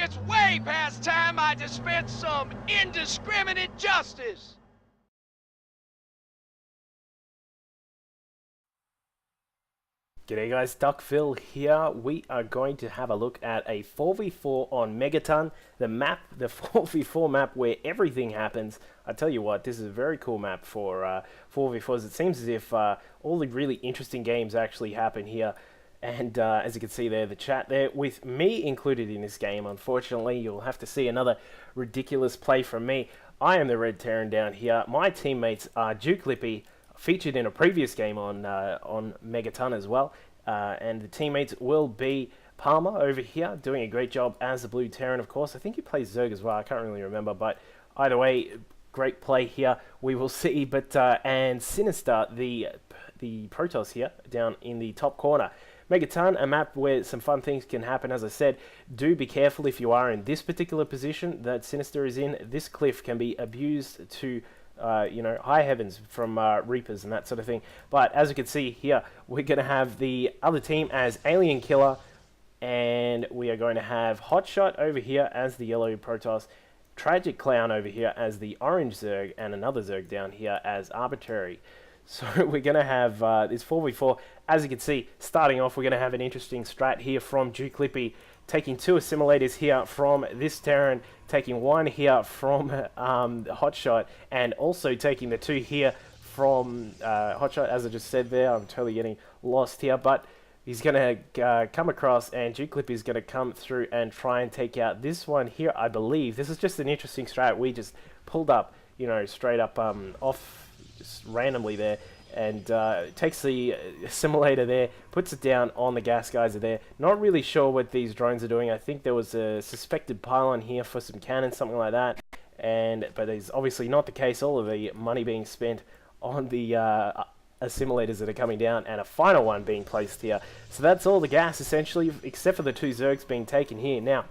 It's way past time I dispense some indiscriminate justice. G'day guys, DuckVille here. We are going to have a look at a 4v4 on Megaton, the 4v4 map where everything happens. I tell you what, this is a very cool map for 4v4s. It seems as if all the really interesting games actually happen here. And as you can see there, the chat there, with me included in this game, unfortunately, you'll have to see another ridiculous play from me. I am the Red Terran down here. My teammates are DukeLipy, featured in a previous game on Megaton as well, and the teammates will be Palmer over here, doing a great job as the Blue Terran, of course. I think he plays Zerg as well, I can't really remember, but either way, great play here, we will see. But and Synizta, the Protoss here, down in the top corner. Megaton, a map where some fun things can happen. As I said, do be careful if you are in this particular position that Synizta is in. This cliff can be abused to you know, high heavens from Reapers and that sort of thing. But as you can see here, we're going to have the other team as alienkiller, and we are going to have HotShot over here as the yellow Protoss, TragicClown over here as the orange Zerg, and another Zerg down here as Arbitrary. So we're going to have this 4v4. As you can see, starting off, we're going to have an interesting strat here from DukeLipy, taking 2 assimilators here from this Terran, taking 1 here from HotShot, and also taking the 2 here from HotShot. As I just said there, I'm totally getting lost here, but he's going to come across, and DukeLipy is going to come through and try and take out this one here, I believe. This is just an interesting strat. We just pulled up, you know, straight up off just randomly there, and takes the assimilator there, puts it down on the gas geyser there. Not really sure what these drones are doing. I think there was a suspected pylon here for some cannons, something like that, but it's obviously not the case. All of the money being spent on the assimilators that are coming down, and a final one being placed here. So that's all the gas essentially, except for the 2 Zergs being taken here. Now,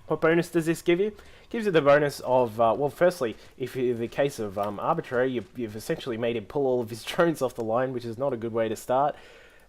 what bonus does this give you? Gives you the bonus of, well, firstly, if in the case of Arbitrary, you've essentially made him pull all of his drones off the line, which is not a good way to start.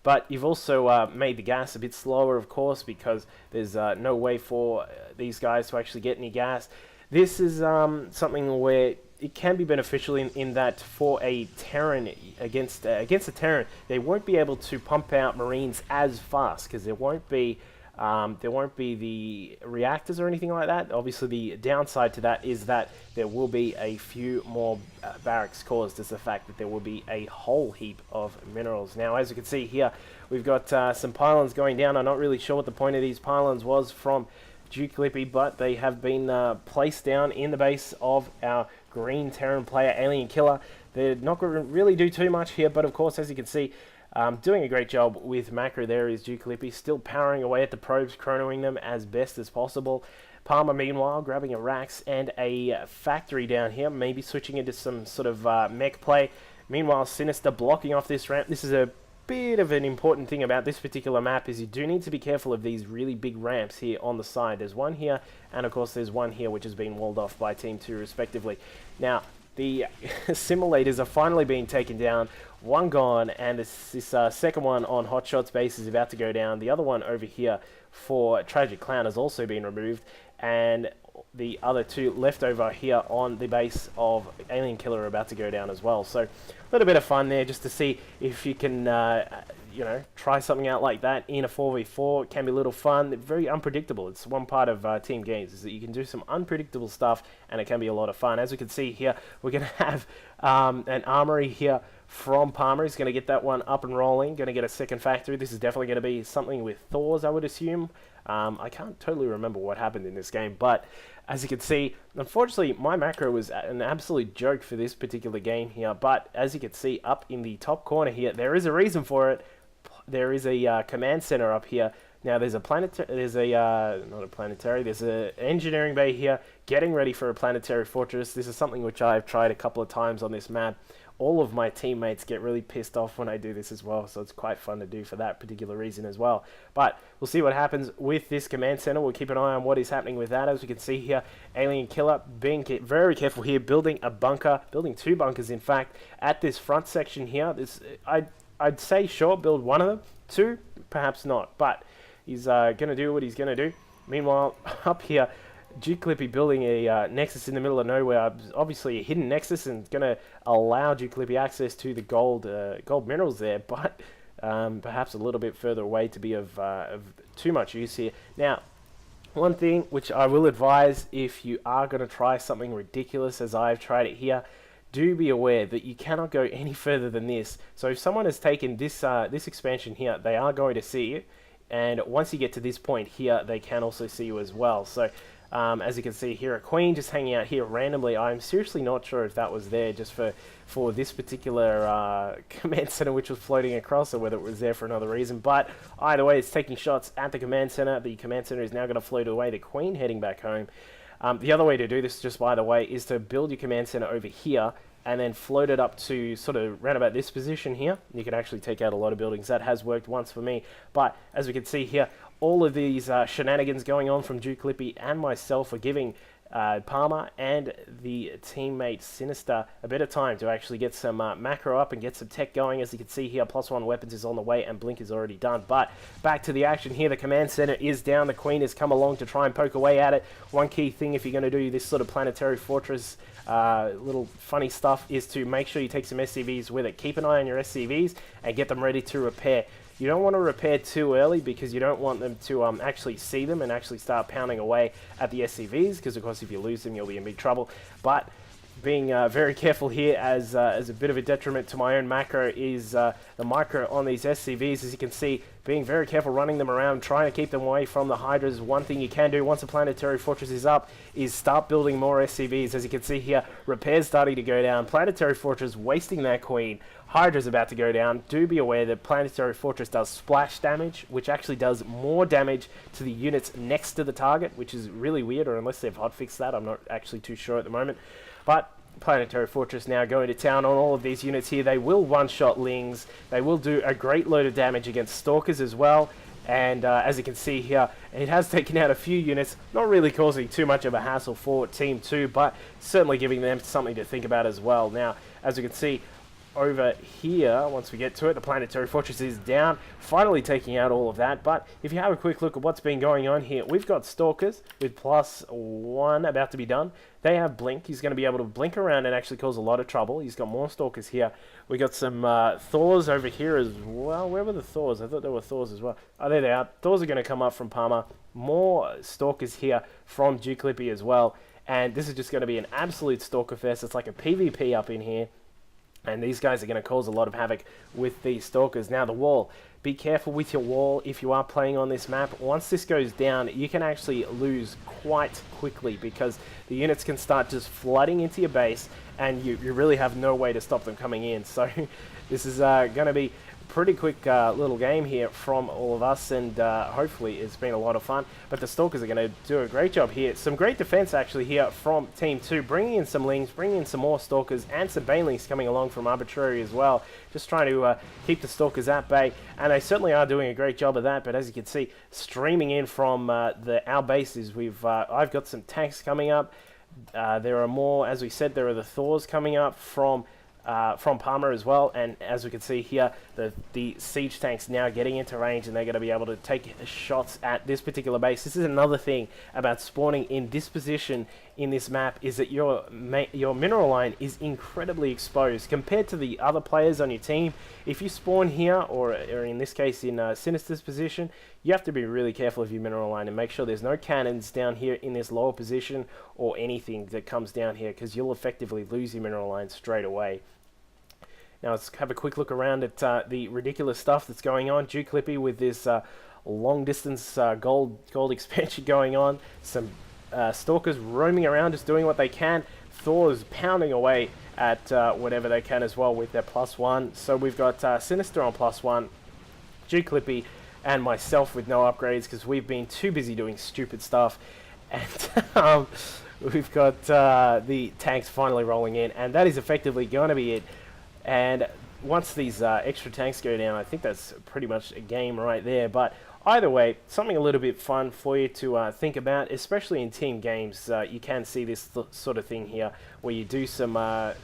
But you've also made the gas a bit slower, of course, because there's no way for these guys to actually get any gas. This is something where it can be beneficial in that for a Terran against a Terran, they won't be able to pump out Marines as fast, because there won't be the reactors or anything like that. Obviously, the downside to that is that there will be a few more barracks caused as the fact that there will be a whole heap of minerals. Now, as you can see here, we've got some pylons going down. I'm not really sure what the point of these pylons was from DukeLipy, but they have been placed down in the base of our green Terran player, alienkiller. They're not going to really do too much here, but of course, as you can see, doing a great job with macro there is DukeLipy, still powering away at the probes, chronoing them as best as possible. Palmer, meanwhile, grabbing a Rax and a factory down here, maybe switching into some sort of mech play. Meanwhile, Synizta blocking off this ramp. This is a bit of an important thing about this particular map, is you do need to be careful of these really big ramps here on the side. There's one here, and of course there's one here which has been walled off by Team 2 respectively. Now, the assimilators are finally being taken down. One gone, and this second one on HotShot's base is about to go down. The other one over here for TragicClown has also been removed, and the other 2 left over here on the base of alienkiller are about to go down as well. So a little bit of fun there just to see if you can you know, try something out like that in a 4v4. It can be a little fun, very unpredictable. It's one part of team games, is that you can do some unpredictable stuff, and it can be a lot of fun. As we can see here, we're going to have an armory here from Palmer. He's going to get that one up and rolling, going to get a second factory. This is definitely going to be something with Thors, I would assume. I can't totally remember what happened in this game, but as you can see, unfortunately, my macro was an absolute joke for this particular game here, but as you can see up in the top corner here, there is a reason for it. There is a command center up here. Now there's a there's an engineering bay here, getting ready for a planetary fortress. This is something which I've tried a couple of times on this map. All of my teammates get really pissed off when I do this as well, so it's quite fun to do for that particular reason as well. But we'll see what happens with this command center. We'll keep an eye on what is happening with that. As we can see here, alienkiller being very careful here, building a bunker, building 2 bunkers in fact, at this front section here. This I'd say sure, build one of them, 2 perhaps not, but he's going to do what he's going to do. Meanwhile, up here, DukeLipy building a nexus in the middle of nowhere, obviously a hidden nexus, and going to allow DukeLipy access to the gold minerals there, but perhaps a little bit further away to be of too much use here. Now, one thing which I will advise, if you are going to try something ridiculous as I've tried it here, do be aware that you cannot go any further than this. So if someone has taken this this expansion here, they are going to see you, and once you get to this point here, they can also see you as well. So as you can see here, a queen just hanging out here randomly. I'm seriously not sure if that was there just for this particular command center which was floating across, or whether it was there for another reason. But either way, it's taking shots at the command center. The command center is now going to float away. The queen heading back home. The other way to do this, just by the way, is to build your command center over here and then float it up to sort of round about this position here. You can actually take out a lot of buildings. That has worked once for me. But as we can see here, all of these shenanigans going on from DukeLipy and myself are giving Palmer and the teammate Synizta a bit of time to actually get some macro up and get some tech going. As you can see here, +1 weapons is on the way and Blink is already done. But back to the action here. The command center is down. The queen has come along to try and poke away at it. One key thing if you're going to do this sort of planetary fortress little funny stuff is to make sure you take some SCVs with it. Keep an eye on your SCVs and get them ready to repair. You don't want to repair too early because you don't want them to actually see them and actually start pounding away at the SCVs, because of course if you lose them you'll be in big trouble. But being very careful here as a bit of a detriment to my own macro is the micro on these SCVs. As you can see, being very careful running them around, trying to keep them away from the Hydras. One thing you can do once a planetary fortress is up is start building more SCVs. As you can see here, repairs starting to go down, planetary fortress wasting their queen, Hydra's about to go down. Do be aware that planetary fortress does splash damage, which actually does more damage to the units next to the target, which is really weird, or unless they've hotfixed that, I'm not actually too sure at the moment. But planetary fortress now going to town on all of these units here. They will one-shot Lings. They will do a great load of damage against Stalkers as well. And as you can see here, it has taken out a few units, not really causing too much of a hassle for Team 2, but certainly giving them something to think about as well. Now, as you can see, over here, once we get to it, the planetary fortress is down, finally taking out all of that. But if you have a quick look at what's been going on here, we've got Stalkers with +1 about to be done. They have Blink. He's going to be able to blink around and actually cause a lot of trouble. He's got more Stalkers here. We got some Thors over here as well. Where were the Thors? I thought there were Thors as well. Oh, there they are. Thors are going to come up from Palmer. More Stalkers here from DukeLipy as well. And this is just going to be an absolute Stalker fest. It's like a PvP up in here. And these guys are going to cause a lot of havoc with these Stalkers. Now the wall. Be careful with your wall if you are playing on this map. Once this goes down, you can actually lose quite quickly because the units can start just flooding into your base and you really have no way to stop them coming in. So this is going to be pretty quick little game here from all of us, and hopefully it's been a lot of fun. But the Stalkers are going to do a great job here. Some great defense actually here from Team 2, bringing in some Lings, bringing in some more Stalkers, and some Banelings coming along from Arbitrary as well, just trying to keep the Stalkers at bay, and they certainly are doing a great job of that. But as you can see, streaming in from our bases, I've got some tanks coming up. There are more, as we said, there are the Thors coming up from Palmer as well, and as we can see here, the siege tanks now getting into range, and they're going to be able to take shots at this particular base. This is another thing about spawning in this position in this map, is that your mineral line is incredibly exposed compared to the other players on your team. If you spawn here, or in this case in Synizta's position, you have to be really careful of your mineral line and make sure there's no cannons down here in this lower position or anything that comes down here, because you'll effectively lose your mineral line straight away. Now let's have a quick look around at the ridiculous stuff that's going on. DukeLipy with this long distance gold expansion going on. Some Stalkers roaming around, just doing what they can. Thor's pounding away at whatever they can as well with their +1. So we've got Synizta on +1, DukeLipy and myself with no upgrades because we've been too busy doing stupid stuff. And we've got the tanks finally rolling in, and that is effectively going to be it. And once these extra tanks go down, I think that's pretty much a game right there. But either way, something a little bit fun for you to think about, especially in team games. You can see this sort of thing here, where you do some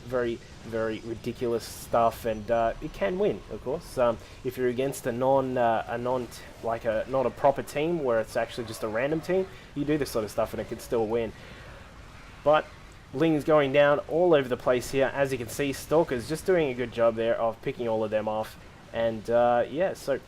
very, very ridiculous stuff, and it can win, of course. If you're against not a proper team, where it's actually just a random team, you do this sort of stuff, and it can still win. But Ling's going down all over the place here. As you can see, Stalker's just doing a good job there of picking all of them off. And yeah, so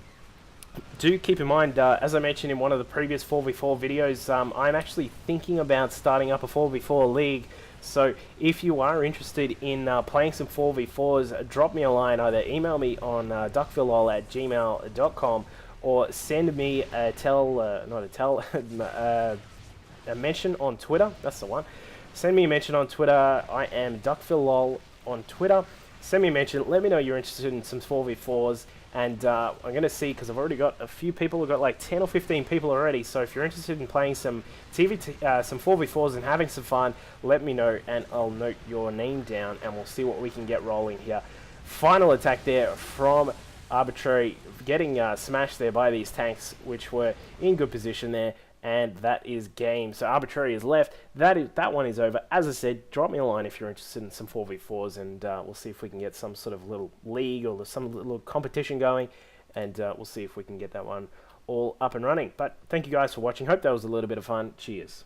do keep in mind, as I mentioned in one of the previous 4v4 videos, I'm actually thinking about starting up a 4v4 league. So if you are interested in playing some 4v4s, drop me a line. Either email me on DuckVilleLol@gmail.com or send me a mention on Twitter. That's the one. Send me a mention on Twitter. I am DuckVilleLol on Twitter. Send me a mention. Let me know you're interested in some 4v4s. And I'm going to see, because I've already got a few people. We've got like 10 or 15 people already. So if you're interested in playing some some 4v4s and having some fun, let me know and I'll note your name down and we'll see what we can get rolling here. Final attack there from Arbitrary, getting smashed there by these tanks, which were in good position there. And that is game. So Arbitrary is left. That one is over. As I said, drop me a line if you're interested in some 4v4s, and we'll see if we can get some sort of little league or some little competition going, and we'll see if we can get that one all up and running. But thank you guys for watching. Hope that was a little bit of fun. Cheers.